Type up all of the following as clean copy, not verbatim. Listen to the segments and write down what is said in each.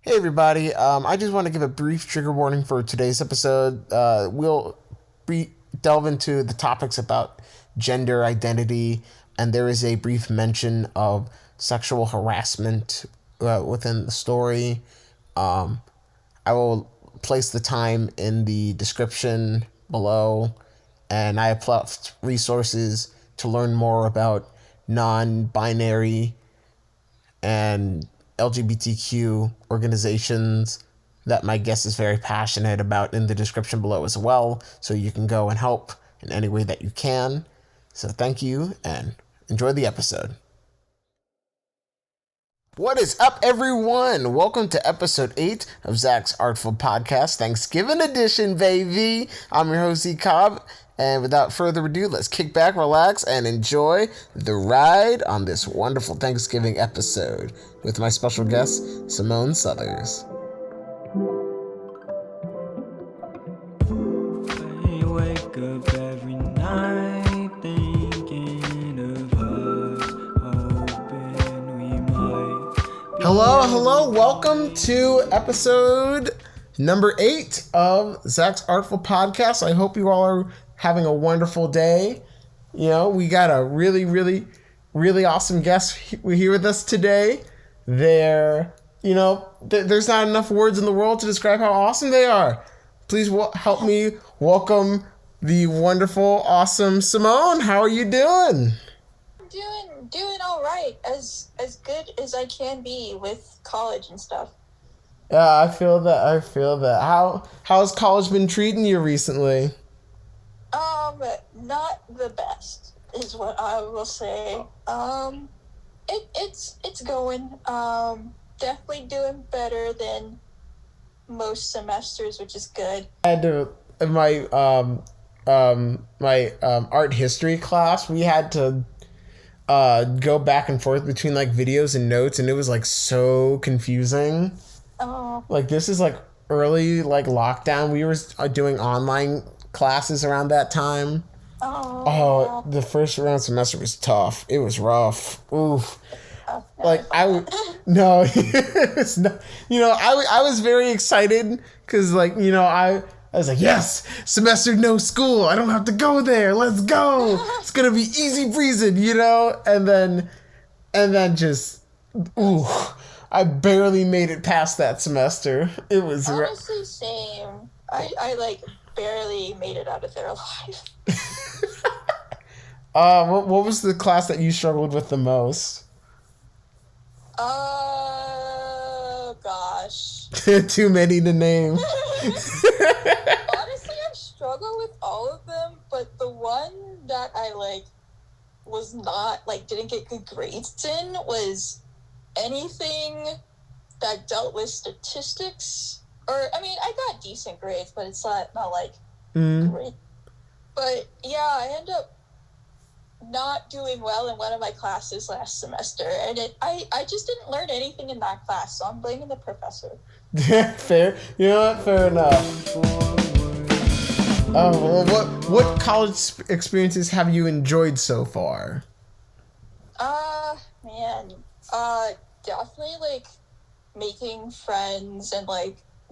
Hey everybody, I just want to give a brief trigger warning for today's episode. We'll delve into the topics about gender identity, and there is a brief mention of sexual harassment within the story. I will place the time in the description below, and I have left resources to learn more about non-binary and LGBTQ organizations that my guest is very passionate about in the description below as well, so you can go and help in any way that you can. So thank you and enjoy the episode. What is up, everyone? Welcome to episode 8 of Zach's Art-Ful podcast, Thanksgiving edition, baby. I'm your host, Z Cobb, and without further ado, let's kick back, relax, and enjoy the ride on this wonderful Thanksgiving episode with my special guest, Simone Southers. I wake up every night thinking of us, hoping we might. Hello, welcome to episode number 8 of Zach's Art-Ful podcast. I hope you all are having a wonderful day. You know, we got a really awesome guest here with us today. There's not enough words in the world to describe how awesome they are. Please help me welcome the wonderful, awesome Simone. How are you doing? Doing all right, as good as I can be with college and stuff. Yeah, I feel that. How's college been treating you recently? Not the best is what I will say. It's going. Definitely doing better than most semesters, which is good. I had to in my art history class. We had to go back and forth between like videos and notes, and it was like so confusing. Oh. Like this is like early like lockdown. We were doing online classes around that time. Oh. The first round semester was tough. It was rough. Oof. Like no, it's not, I was very excited because like, I was like, yes, semester no school. I don't have to go there. Let's go. It's going to be easy breezing, and then just, I barely made it past that semester. It was honestly same. I like barely made it out of there alive. What was the class that you struggled with the most? Gosh. Too many to name. Honestly, I struggle with all of them, but the one that I was not didn't get good grades in was anything that dealt with statistics. Or I mean, I got decent grades, but it's not great. But yeah, I ended up not doing well in one of my classes last semester, and I just didn't learn anything in that class, so I'm blaming the professor. Fair. You know what? Fair enough. Oh, well, what college experiences have you enjoyed so far? Definitely making friends and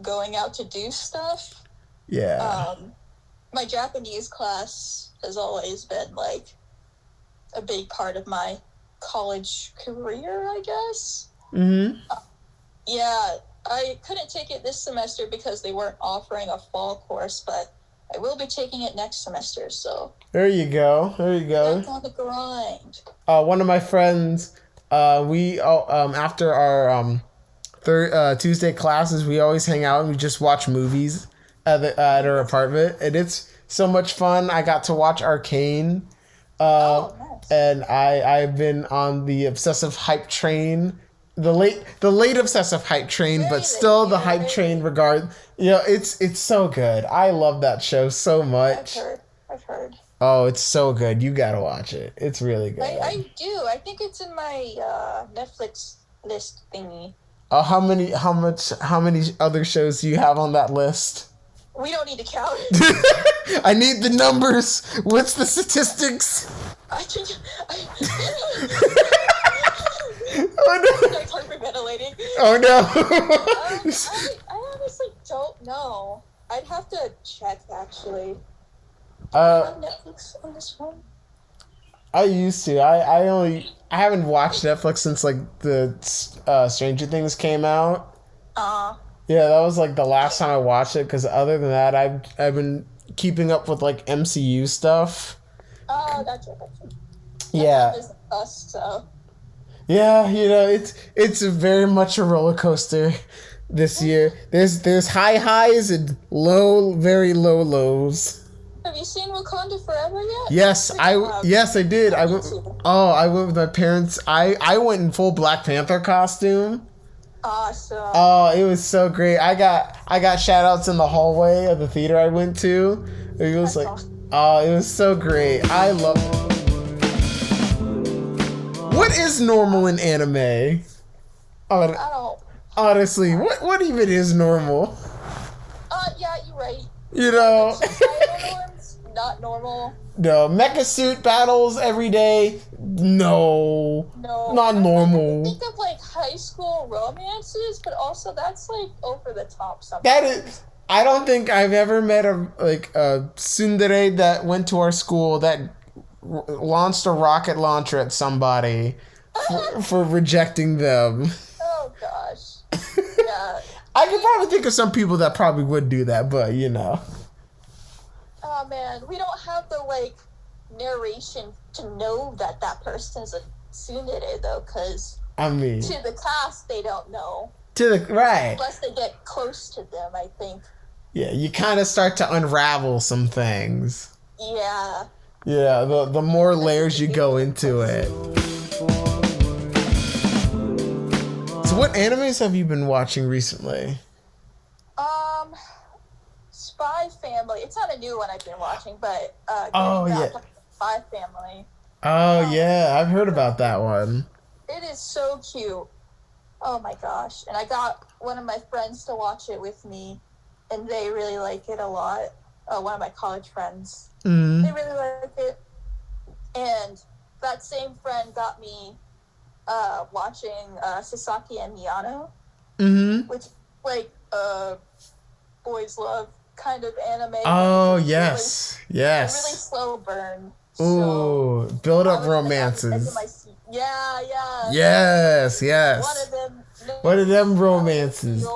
going out to do stuff. Yeah. My Japanese class has always been a big part of my college career, I guess. Mm-hmm. Yeah, I couldn't take it this semester because they weren't offering a fall course, but I will be taking it next semester, so. There you go. Back on the grind. One of my friends, after our Tuesday classes, we always hang out and we just watch movies at her apartment, and it's so much fun. I got to watch Arcane. Nice. And I've been on the obsessive hype train, the late obsessive hype train, but still the hype train regard. It's so good. I love that show so much. I've heard. Oh, it's so good. You gotta watch it. It's really good. I do. I think it's in my Netflix list thingy. How many other shows do you have on that list? We don't need to count. I need the numbers. What's the statistics? Oh no! Start hyperventilating. Oh no! I honestly don't know. I'd have to check actually. Do Uh, we have Netflix on this phone? I used to. I haven't watched Netflix since like the Stranger Things came out. Yeah, that was like the last time I watched it. Because other than that, I've been keeping up with like MCU stuff. Oh, gotcha. Yeah. That is us, so. Yeah, it's very much a roller coaster this year. There's high highs and very low lows. Have you seen Wakanda Forever yet? Yes, I did. I went with my parents. I went in full Black Panther costume. Awesome. Oh, it was so great. I got shout outs in the hallway of the theater I went to. It was like awesome. oh, it was so great. I love What is normal in anime? I don't. Honestly, what even is normal? Yeah, you're right. You know, Societal norms, not normal. no mecha suit battles every day. No, No. not normal. I think of like high school romances, but also that's like over the top sometimes. That is. I don't think I've ever met a tsundere that went to our school that launched a rocket launcher at somebody for rejecting them. Oh gosh. Yeah. I could probably think of some people that probably would do that, but you know. Oh man, we don't have the like narration to know that person's a tsundere though, because I mean, to the class they don't know right. unless they get close to them. I think. Yeah, you kind of start to unravel some things. Yeah. Yeah, the more layers you go into it. So what animes have you been watching recently? Spy Family. It's not a new one I've been watching, but Spy Family. Oh yeah, I've heard about that one. It is so cute. Oh my gosh. And I got one of my friends to watch it with me, and they really like it a lot. One of my college friends. Mm. They really like it. And that same friend got me watching Sasaki and Miyano, which like boys love kind of anime. Oh yes, yes. A really slow burn. Ooh, so build up romances. Yeah. Yes. One of them romances.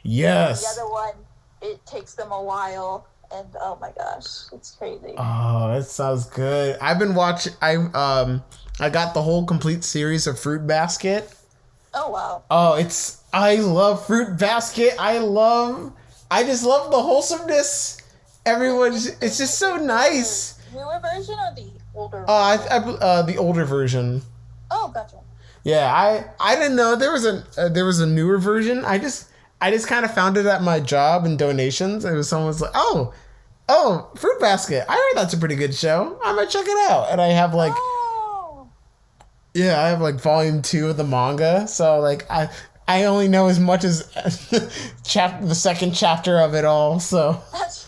Yes. The other one, it takes them a while, and oh my gosh, it's crazy. Oh, that sounds good. I've been watching. I got the whole complete series of Fruit Basket. Oh wow. Oh, I love Fruit Basket. I just love the wholesomeness. It's just so nice. Newer version or the older? The older version. Oh, gotcha. Yeah, I didn't know there was a newer version. I just kind of found it at my job in donations. It was someone's like, oh, Fruit Basket. I heard that's a pretty good show. I might check it out. And I have like, I have like volume 2 of the manga. So like I only know as much as the second chapter of it all. So, that's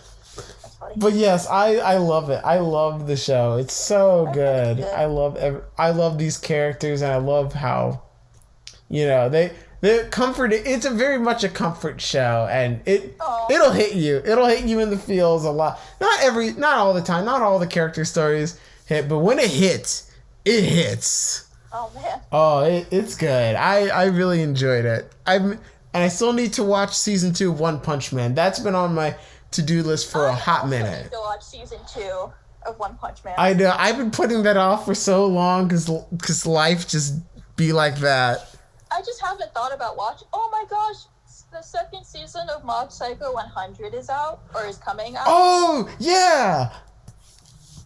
funny. But yes, I love it. I love the show. It's so good. I love these characters, and I love how, the comfort. It's very much a comfort show, and it'll hit you. It'll hit you in the feels a lot. Not all the time. Not all the character stories hit, but when it hits, it hits. Oh man. Oh, it's good. I really enjoyed it. And I still need to watch season 2 of One Punch Man. That's been on my to-do list for a hot minute. I need to watch season 2 of One Punch Man. I know. I've been putting that off for so long because life just be like that. I just haven't thought about watching. Oh my gosh, the second season of Mob Psycho 100 is out or is coming out. Oh yeah.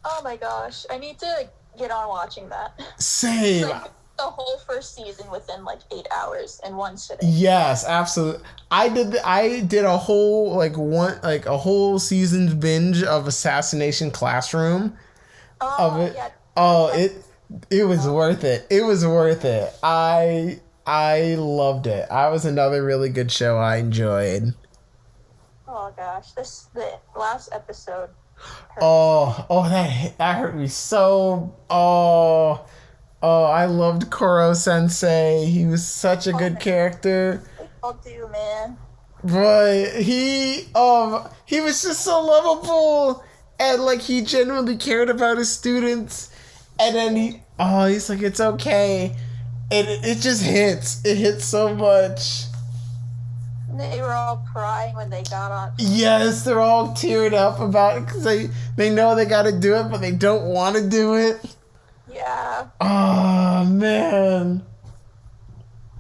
Oh my gosh, I need to get on watching that. Same. Like the whole first season within like 8 hours in one sitting. Yes, absolutely. I did a whole a whole season's binge of Assassination Classroom. Of it. Yeah. Oh, it was worth it. It was worth it. I loved it. I was another really good show I enjoyed. Oh gosh, the last episode. That hurt me so. Oh, Oh, I loved Koro Sensei. He was such a good character. I'll do, man. But he was just so lovable, and like he genuinely cared about his students. And then he's like, it's okay. And it just hits. It hits so much. They were all crying when they got on. Yes, they're all teared up about it because they know they got to do it, but they don't want to do it. Yeah. Oh man.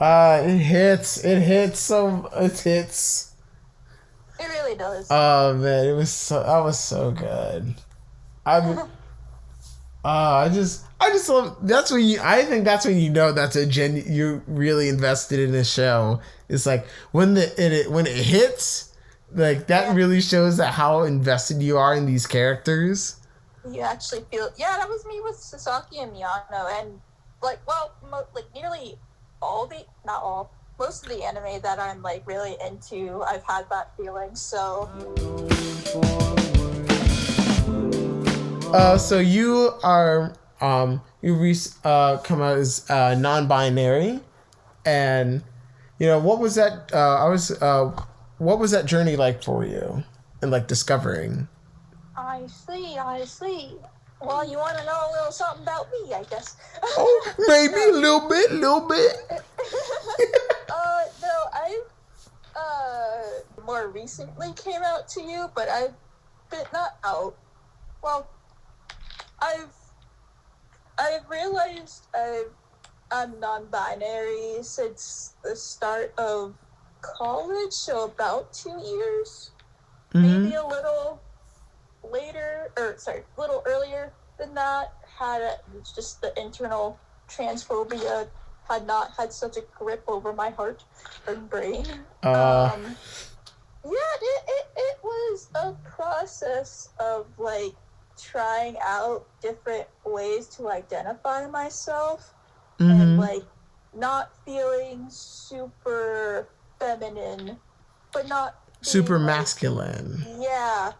It hits. It hits so. It hits. It really does. Oh man, it was so. That was so good. I just love. That's when you. I think that's when you know that's you're really invested in a show. It's like when when it hits, like that really shows that how invested you are in these characters. You actually feel. Yeah, that was me with Sasaki and Miyano, and like, well, nearly all not all, most of the anime that I'm like really into, I've had that feeling. So. So you are come out as non-binary, and what was that? What was that journey like for you, and like discovering? I see. Well, you want to know a little something about me, I guess. Oh, maybe a little bit. No, I've more recently came out to you, but I've been not out. Well, I've realized I'm non-binary since the start of college, so about 2 years, maybe a little later, a little earlier than that. Just the internal transphobia had not had such a grip over my heart and brain. It was a process of like trying out different ways to identify myself and like not feeling super feminine, but not super masculine. Yeah.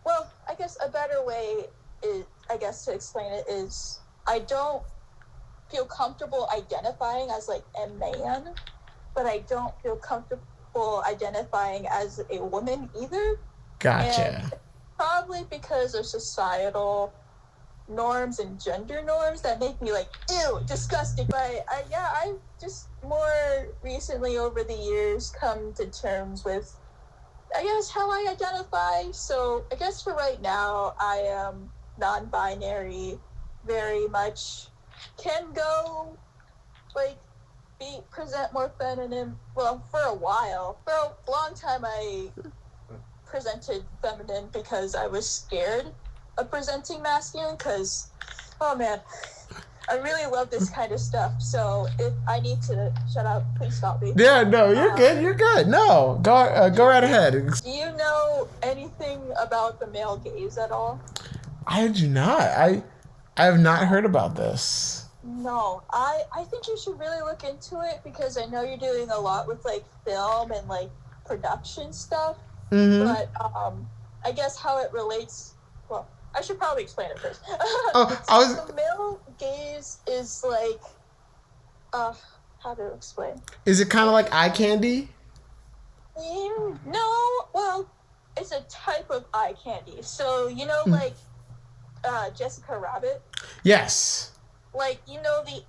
Well, I guess a better way to explain it is I don't feel comfortable identifying as like a man, but I don't feel comfortable identifying as a woman either. Gotcha. And probably because of societal norms and gender norms that make me like, ew, disgusting. But I've just more recently over the years come to terms with, I guess, how I identify. So I guess for right now, I am non-binary, very much can go, like, present more feminine. Well, for a while. For a long time, I presented feminine because I was scared of presenting masculine because, oh man, I really love this kind of stuff. So if I need to shut up, please stop me. Yeah, no, you're good. You're good. No, go right ahead. Do you know anything about the male gaze at all? I do not. I have not heard about this. No, I think you should really look into it because I know you're doing a lot with like film and like production stuff. But I guess how it relates. Well, I should probably explain it first. The male gaze is like, how to explain? Is it kind of like eye candy? No, well, it's a type of eye candy. So like Jessica Rabbit. Yes. Like the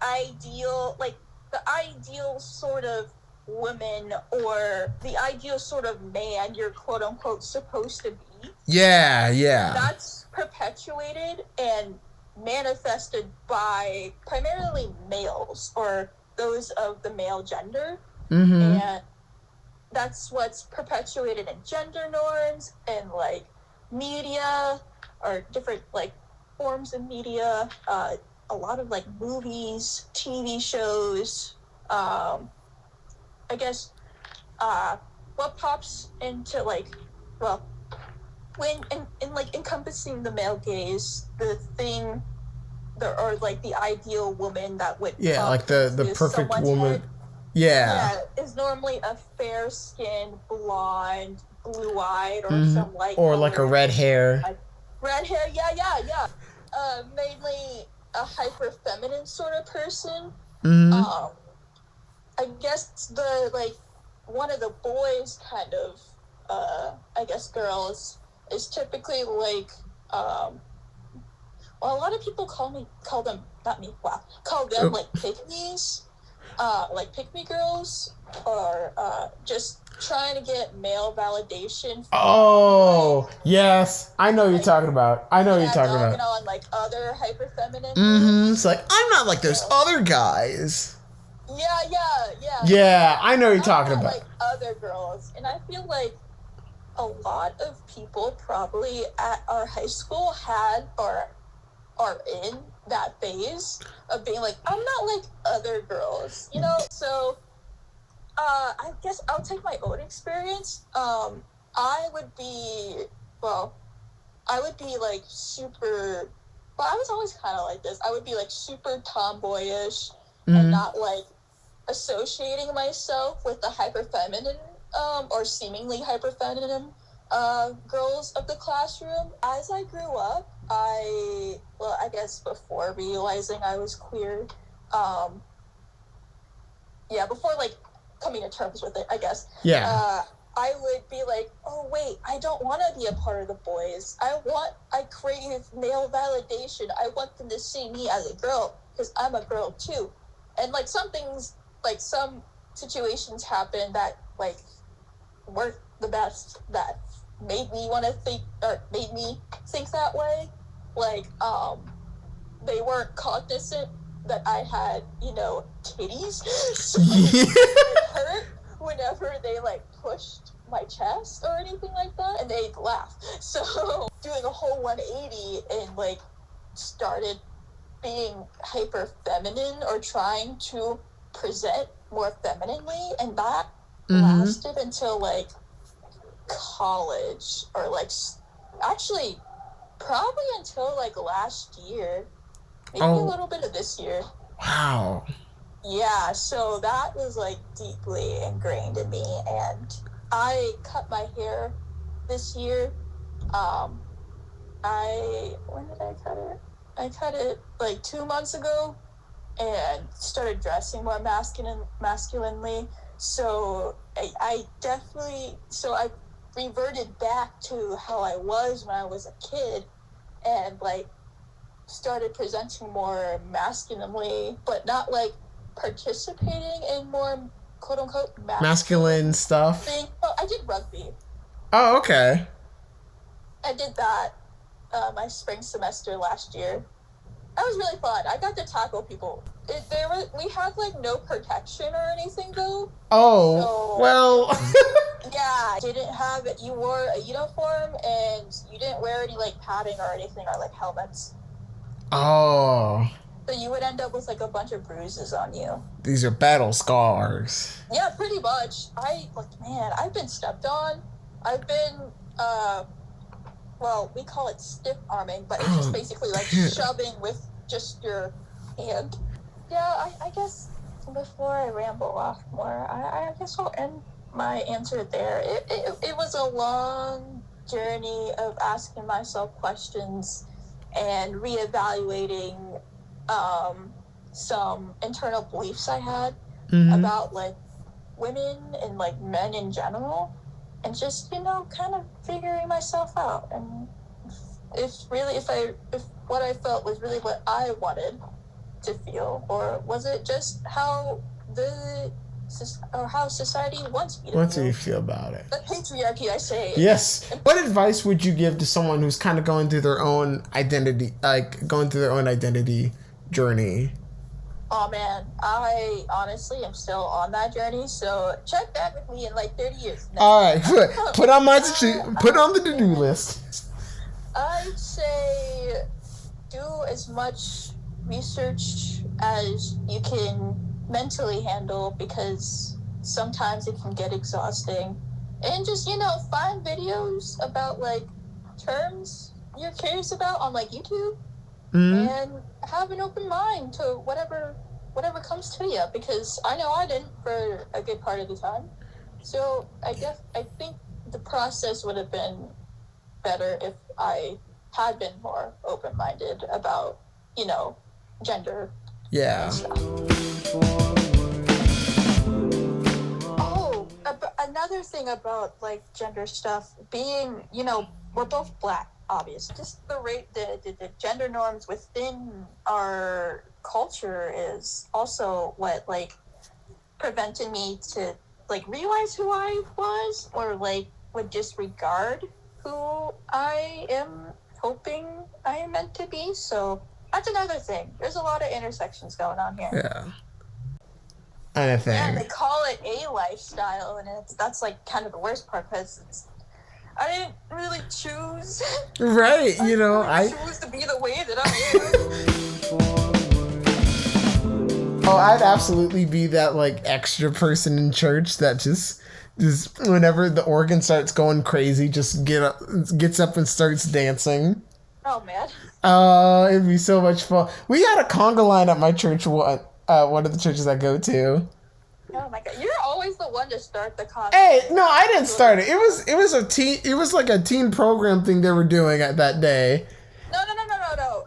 ideal sort of woman or the ideal sort of man you're quote unquote supposed to be. Yeah. That's perpetuated and manifested by primarily males or those of the male gender. And that's what's perpetuated in gender norms and like media or different like forms of media, a lot of like movies, TV shows, I guess what pops into like, well, when in like encompassing the male gaze, the ideal woman that would like the perfect woman head, is normally a fair skinned blonde, blue eyed or like a red hair. Red hair, yeah. Mainly a hyper feminine sort of person. Mm-hmm. I guess the like one of the boys kind of I guess girls is typically like well, a lot of people call them not me, wow, call them like pick-me's, like pick-me girls, or just trying to get male validation. Oh, yes. I know what you're talking about. I know what you're talking dogging about. on like other hyper feminine. Mm-hmm. It's like, I'm not like those other guys. Yeah. Yeah, I know what you're talking not about. like other girls, and I feel like a lot of people probably at our high school had or are in that phase of being like, I'm not like other girls, you know? So I guess I'll take my own experience. I would be, well, I would be like super, well, I was always kind of like this. I would be like super tomboyish and not like associating myself with the hyper feminine or seemingly hyper feminine girls of the classroom. As I grew up, I guess before realizing I was queer, before like coming to terms with it, I guess. Yeah. I would be like, oh wait, I don't want to be a part of the boys. I crave male validation. I want them to see me as a girl because I'm a girl too. And like some things, like some situations happen that like weren't the best, that made me want to think, or made me think that way. Like they weren't cognizant that I had, titties, so it hurt whenever they like pushed my chest or anything like that, and they'd laugh. So doing a whole 180 and like started being hyper feminine or trying to present more femininely, and that lasted until like college, or like actually probably until like last year, maybe a little bit of this year. Wow. Yeah, so that was like deeply ingrained in me, and I cut my hair this year. When did I cut it? I cut it like 2 months ago, and started dressing more masculinely. So I reverted back to how I was when I was a kid, and like started presenting more masculinely, but not like participating in more quote unquote masculine stuff. Oh, I did rugby. Oh, okay. I did that my spring semester last year. That was really fun. I got to tackle people. We had like no protection or anything though. Oh, so, well. Yeah, you wore a uniform and you didn't wear any like padding or anything, or like helmets. Oh. So you would end up with like a bunch of bruises on you. These are battle scars. Yeah, pretty much. I've been stepped on. I've been, we call it stiff arming, but it's just basically like shoving with just your hand. Yeah, I guess before I ramble off more, I guess I'll end my answer there. It was a long journey of asking myself questions and reevaluating some internal beliefs I had about like women and like men in general, and just kind of figuring myself out, and if what I felt was really what I wanted to feel, or was it just how society wants me to feel. What do you feel about it? The patriarchy, I say. Yes. What advice would you give to someone who's kind of going through their own identity journey? Oh man, I honestly am still on that journey, so check back with me in like 30 years. All right, put on the to-do list. I'd say do as much research as you can mentally handle, because sometimes it can get exhausting, and just find videos about like terms you're curious about on like YouTube, and have an open mind to whatever comes to you, because I know I didn't for a good part of the time. So I think the process would have been better if I had been more open-minded about gender Yeah. stuff. Oh, another thing about like gender stuff being, we're both black, obviously. Just the gender norms within our culture is also what like prevented me to like realize who I was, or like would disregard who I am hoping I am meant to be. So that's another thing. There's a lot of intersections going on here. Yeah. Anything. Yeah, they call it a lifestyle, and that's like kind of the worst part because I didn't really choose. Right, I choose to be the way that I am. Oh, I'd absolutely be that like extra person in church that just whenever the organ starts going crazy, just gets up and starts dancing. Oh man. It'd be so much fun. We had a conga line at my church, one of the churches I go to. Oh my god, you're always the one to start the conga. Hey, no, I didn't start it. It was like a teen program thing they were doing at that day. No.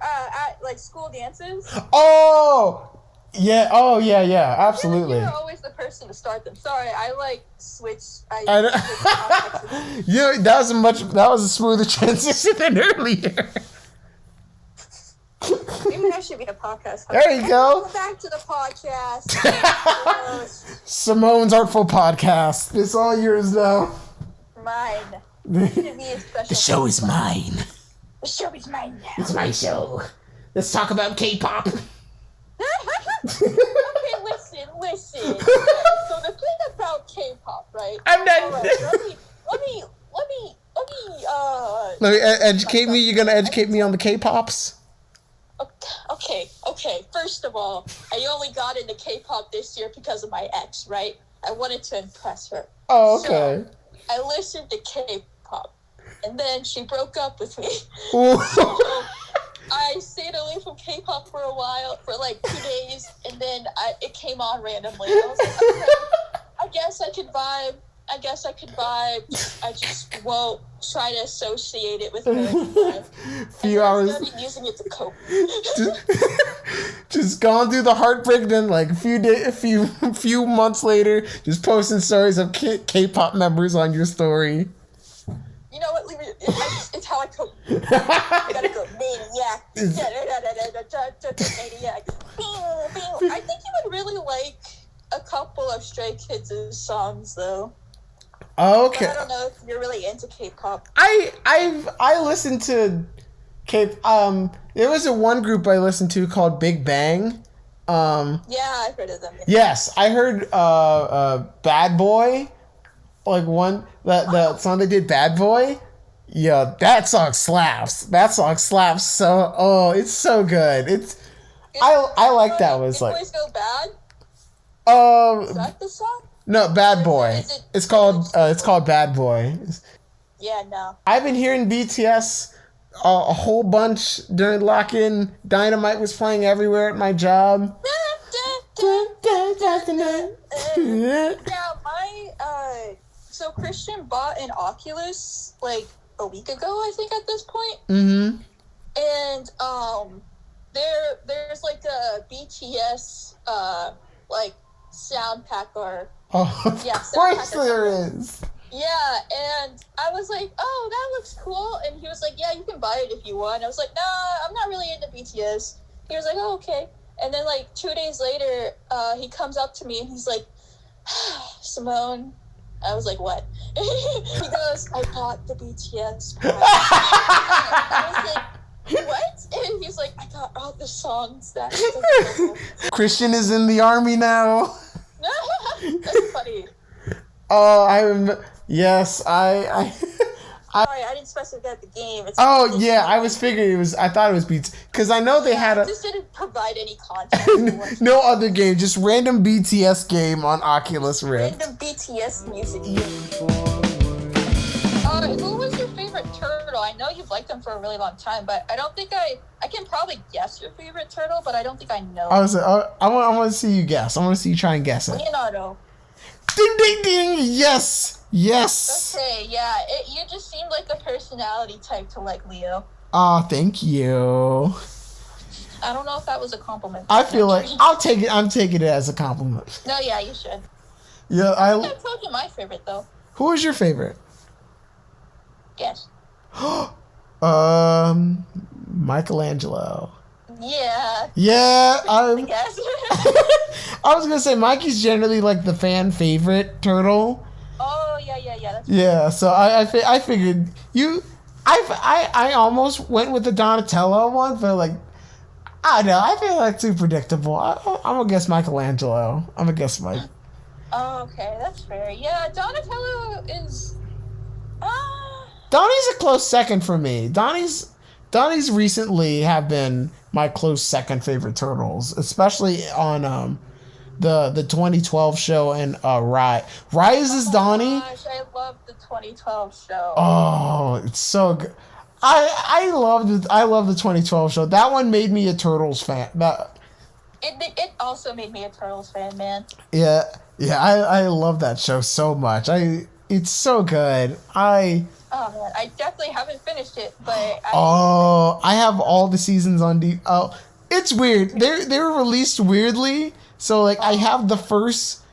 At like school dances. Oh. Yeah. Oh, yeah. Absolutely. You're always the person to start them. Sorry, I like switched. Yeah, that was a smoother transition than earlier. Maybe that should be a podcast. There you go. Welcome back to the podcast. Simone's Art-Ful podcast. It's all yours now. Mine. The show is mine. The show is mine now. It's my show. Let's talk about K-pop. Okay, listen. So the thing about K-pop, right? I'm not. All right, let me educate me. You're gonna educate me on the K-pops. Okay. First of all, I only got into K-pop this year because of my ex, right? I wanted to impress her. Oh, okay. So I listened to K-pop, and then she broke up with me. So I stayed away from K-pop for a while, for like 2 days, and then it came on randomly. I was like, okay, I guess I could vibe. I just won't try to associate it with her. Few hours. I started using it to cope. Just gone through the heartbreak. Then, like a few months later, just posting stories of K-pop members on your story. You know what? Leave it. It's how I cope. I gotta go maniac. Maniac. I think you would really like a couple of Stray Kids' songs, though. Okay. But I don't know if you're really into K-pop. I listened to there was one group I listened to called Big Bang. Yeah, I've heard of them. Yes, I heard Bad Boy, like the song they did, Bad Boy. Yeah, that song slaps. So it's so good. I like that one. It's Did like Boys Go Bad? Is that the song? No, Bad Boy. It's called Bad Boy. Yeah, no. I've been hearing BTS a whole bunch during lock-in. Dynamite was playing everywhere at my job. Yeah, so Christian bought an Oculus like a week ago, I think, at this point. Mm-hmm. And there's like a BTS like sound pack or Of course there is. Yeah, and I was like, oh, that looks cool. And he was like, yeah, you can buy it if you want. I was like, nah, I'm not really into BTS. He was like, oh, okay. And then like 2 days later, he comes up to me and he's like, Simone. I was like, what? He goes, I bought the BTS pack. I was like, what? And he's like, I got all the songs that. Christian is in the army now. That's funny. Oh, yes, I Sorry, I didn't specify the game. I was figuring I thought it was BTS because I know they had I just didn't provide any context. no other game, just random BTS game on Oculus Rift. Random BTS music. Who was your favorite turtle? I know you've liked them for a really long time, but I don't think I can probably guess your favorite turtle, but I don't think I know. I want to see you guess. I want to see you try and guess it. Leonardo. Ding ding ding! Yes. Okay, yeah. You just seemed like a personality type to like Leo. Oh, thank you. I don't know if that was a compliment. I feel like I'll take it. I'm taking it as a compliment. No, yeah, you should. Yeah, I told you my favorite though. Who is your favorite? Guess. Michelangelo. Yeah. Yeah, I guess. I was gonna say Mikey's generally like the fan favorite turtle. Oh yeah. That's Yeah, so I figured you. I almost went with the Donatello one, but like I don't know. I feel like too predictable. I'm gonna guess Michelangelo. I'm gonna guess Mike. Oh, okay, that's fair. Yeah, Donatello is. Donnie's a close second for me. Donnie's recently have been my close second favorite turtles, especially on the 2012 show and Rise is Donnie. Gosh, I love the 2012 show. Oh, it's so good. I love the 2012 show. That one made me a Turtles fan. It also made me a Turtles fan, man. Yeah, I love that show so much. It's so good. Oh man, I definitely haven't finished it, but I have all the seasons on D. Oh, it's weird. They were released weirdly. So like I have the first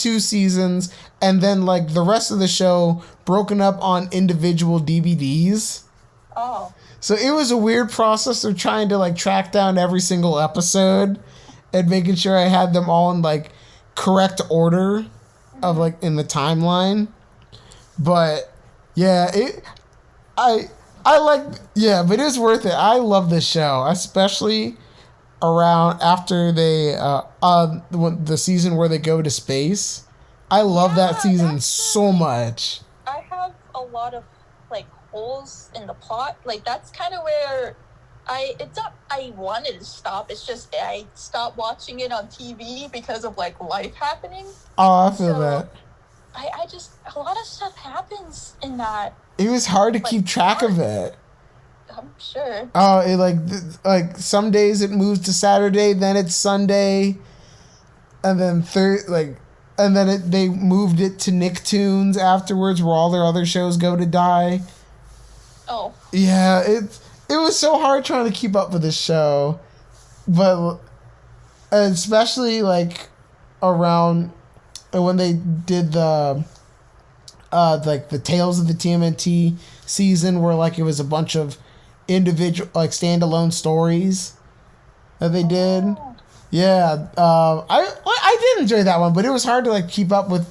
two seasons, and then like the rest of the show broken up on individual DVDs. Oh. So it was a weird process of trying to like track down every single episode and making sure I had them all in like correct order of like in the timeline. But yeah, but it is worth it. I love this show, especially around after they the season where they go to space. I love that season so much. I have a lot of like holes in the plot. Like that's kind of where I wanted to stop. It's just I stopped watching it on TV because of like life happening. Oh, I feel that. I just a lot of stuff happens in that. It was hard to keep track of it. I'm sure. Oh, it like some days it moves to Saturday, then it's Sunday, and then they moved it to Nicktoons afterwards, where all their other shows go to die. Oh. Yeah, it was so hard trying to keep up with this show, but especially like around when they did the like the Tales of the TMNT season, where like it was a bunch of individual like standalone stories that they did. Yeah, I did enjoy that one, but it was hard to like keep up with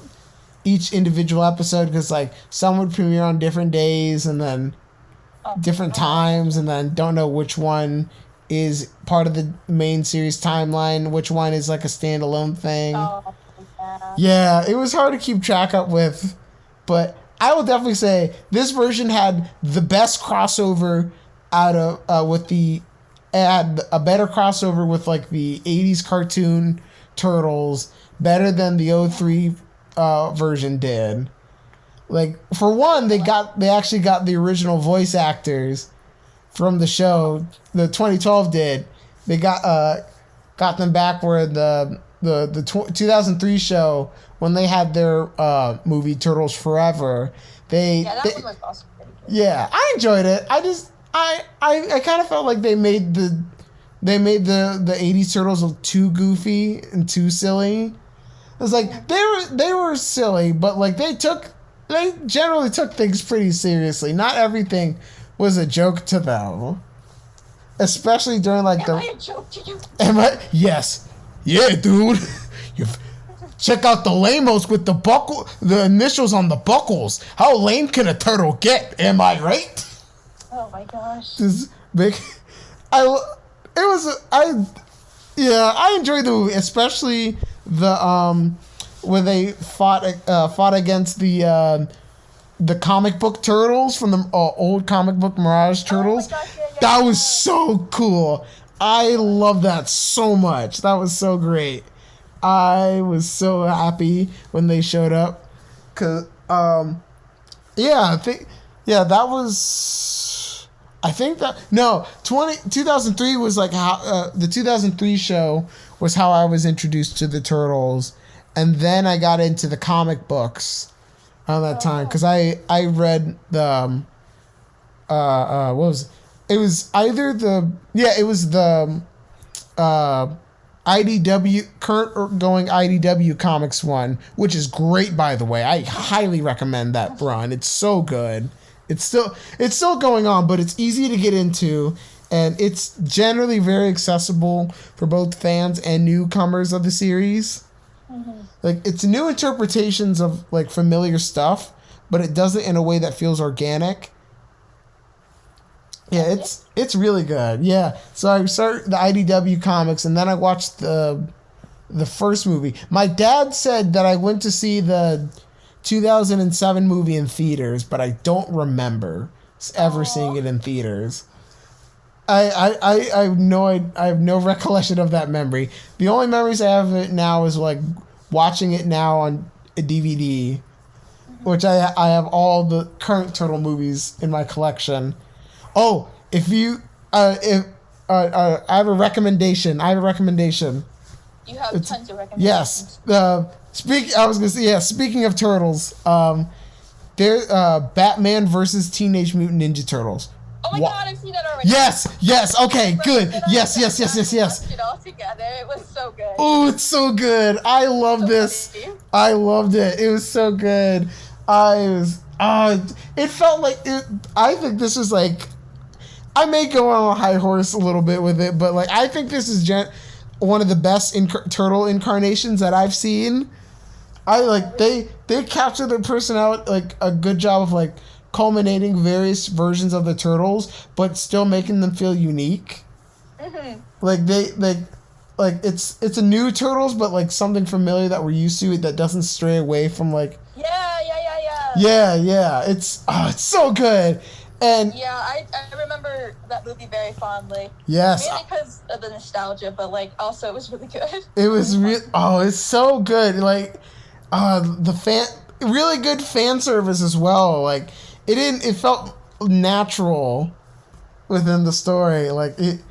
each individual episode because like some would premiere on different days and then different times, and then don't know which one is part of the main series timeline, which one is like a standalone thing. Oh, yeah, it was hard to keep track up with, but I will definitely say this version had the best crossover out of had a better crossover with like the 80s cartoon Turtles, better than the 03 version did. Like for one, they actually got the original voice actors from the show. The 2012 did. They got them back where the 2003 show, when they had their movie Turtles Forever. That one was awesome. Yeah, I enjoyed it. I kind of felt like they made the 80s Turtles look too goofy and too silly. It was like they were silly, but like they generally took things pretty seriously. Not everything was a joke to them. Especially during like Am I a joke to you? Yes. Yeah, dude. Check out the lamos with the initials on the buckles. How lame can a turtle get? Am I right? Oh my gosh. This big. I enjoyed the movie, especially the when they fought against the comic book turtles from the old comic book Mirage Turtles. Oh my gosh, That was so cool. I love that so much. That was so great. I was so happy when they showed up. Cause that was. I think that 2003 was like how the 2003 show was how I was introduced to the Turtles, and then I got into the comic books around that time because I read the what was it? It was either the IDW current going IDW comics one, which is great, by the way. I highly recommend that run. It's so good. It's still going on, but it's easy to get into, and it's generally very accessible for both fans and newcomers of the series. Mm-hmm. Like, it's new interpretations of like familiar stuff, but it does it in a way that feels organic. Yeah, it's really good. Yeah, so I started the IDW comics, and then I watched the first movie. My dad said that I went to see the 2007 movie in theaters, but I don't remember ever seeing it in theaters. I have no recollection of that memory. The only memories I have of it now is like watching it now on a DVD, which I have all the current Turtle movies in my collection. Oh, if you I have a recommendation. You have tons of recommendations. Yes. Speaking of Turtles, Batman versus Teenage Mutant Ninja Turtles. Oh my God, I've seen that already. Yes. Okay, good. Yes. Watched it all together. It was so good. Oh, it's so good. I love this. Funny. I loved it. It was so good. It felt like it. I think this was like, I may go on a high horse a little bit with it, but like I think this is one of the best turtle incarnations that I've seen. They capture their personality, like a good job of like culminating various versions of the turtles, but still making them feel unique. Mm-hmm. Like it's a new turtles, but like something familiar that we're used to that doesn't stray away from like. Yeah. It's so good. And yeah, I remember that movie very fondly. Yes. Mainly because of the nostalgia, but like also it was really good. It was it's so good. Like really good fan service as well. Like it felt natural within the story. Like it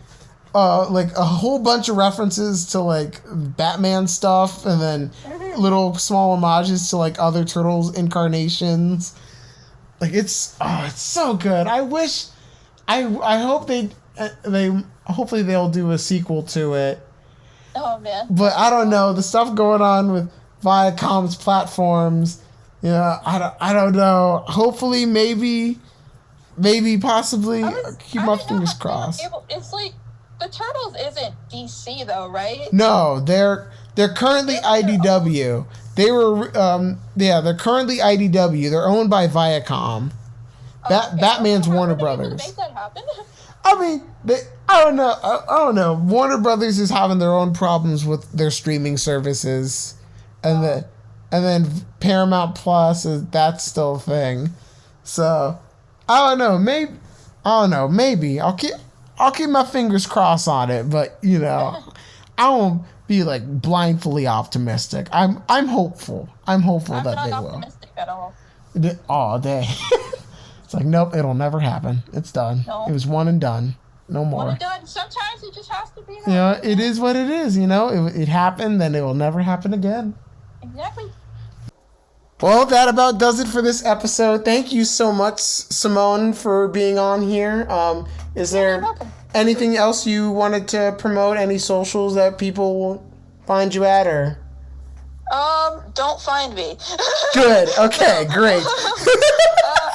like a whole bunch of references to like Batman stuff, and then little small homages to like other Turtles incarnations. Like it's so good. I hope hopefully they'll do a sequel to it. Oh man. But I don't know, the stuff going on with Viacom's platforms. I don't know. Hopefully, maybe, possibly. Keep my fingers crossed. It's like the Turtles isn't DC though, right? No, they're currently IDW. They were they're currently IDW. They're owned by Viacom. Batman's Warner Brothers. Make that happen? I mean, I don't know. Warner Brothers is having their own problems with their streaming services, and then Paramount Plus that's still a thing. So I don't know. Maybe I'll keep my fingers crossed on it. But I won't be like blindly optimistic. I'm hopeful. I'm hopeful that they will. I'm not optimistic at all. Oh, they. It's like, nope, it'll never happen. It's done. No. It was one and done. No more. One and done. Sometimes it just has to be. It is what it is. It happened, then it will never happen again. Exactly. Well, that about does it for this episode. Thank you so much, Simone, for being on here. Is there anything else you wanted to promote? Any socials that people will find you at, or? Don't find me. Good. Okay, great.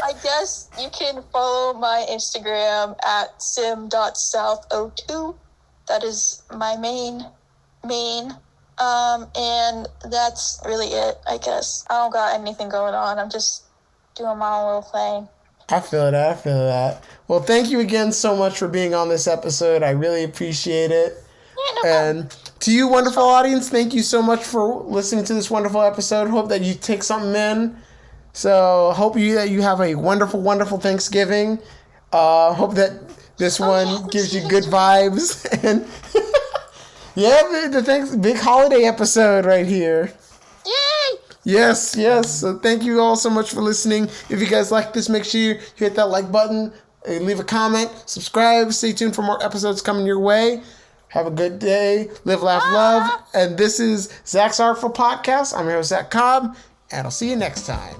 I guess you can follow my Instagram at sim.south02. That is my main. And that's really it, I guess. I don't got anything going on. I'm just doing my own little thing. I feel that. Well, thank you again so much for being on this episode. I really appreciate it. Yeah, no problem. And to you, wonderful audience, thank you so much for listening to this wonderful episode. Hope that you take something in. So, hope that you have a wonderful, wonderful Thanksgiving. Hope that this one gives you good vibes. And yeah, the big holiday episode right here. Yay! Yes. So thank you all so much for listening. If you guys like this, make sure you hit that like button, leave a comment, subscribe, stay tuned for more episodes coming your way. Have a good day. Live, laugh, love. And this is Zach's Art-Ful Podcast. I'm your host, Zach Cobb, and I'll see you next time.